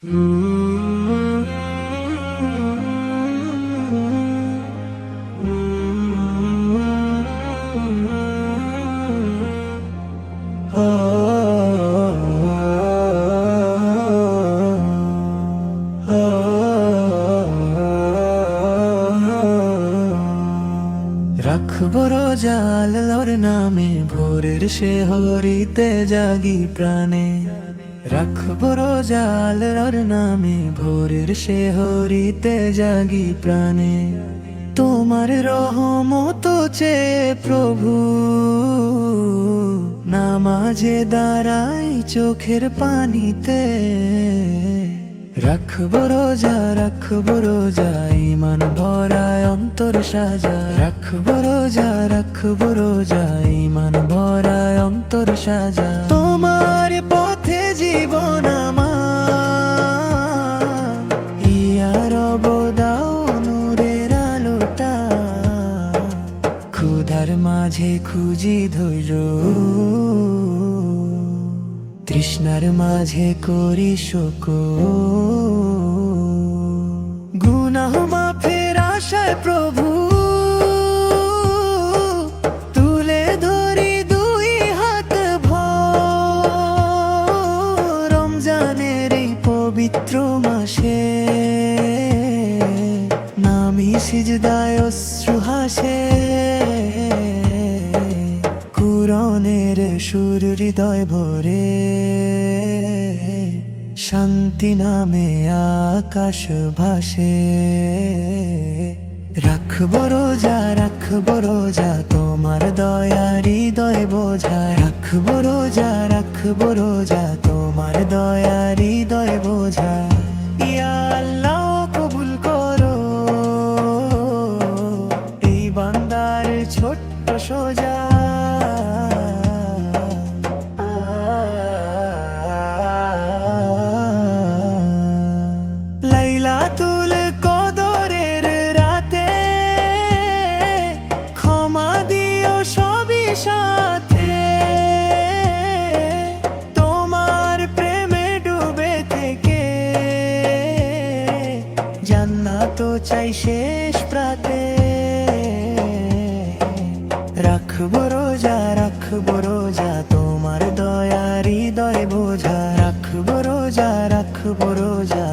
রাখবো রোজা আল্লাহর নামে, ভোরের শেহরিতে জাগি প্রাণে। রাখবো রোজা আল্লাহর নামে, ভোরের শেহরিতে জাগি প্রাণে। তোমার রহমত চেয়ে প্রভু, নামাজে দাঁড়াই চোখের পানিতে। রাখবো রোজা ইমান ভরায় অন্তর সাজা। রাখবো রোজা ইমান ভরায় অন্তর সাজা। তোমার পথে জীবন আমার, ইয়া রব দাও নূরের আলোটা। ক্ষুধার মাঝে খুঁজি ধৈর্য, তৃষ্ণার মাঝে করি শুকর। গুনাহ মাফের আশায় প্রভু, তুলে ধরি দুই হাত ভর। রমজানের এই পবিত্র মাসে নামি সিজদায় অশ্রু হাসে। কুরআনের সুর হৃদয় ভরে, শান্তি নামে আকাশ ভাসে। রাখবো রোজা তোমার দয়া হৃদয় বোঝা। রাখবো রোজা তোমার দয়া হৃদয় বোঝা। ইয়া আল্লাহ কবুল করো এই বান্দার ছোট্ট সোজা। লাইলাতুল কদরের রাতে ক্ষমা দিও সবই সাথে। তোমার প্রেমে ডুবে থেকে জান্নাত চাই শেষ প্রাতে। রাখবো রোজা তোমার দয়া হৃদয় বোঝা। রাখবো রোজা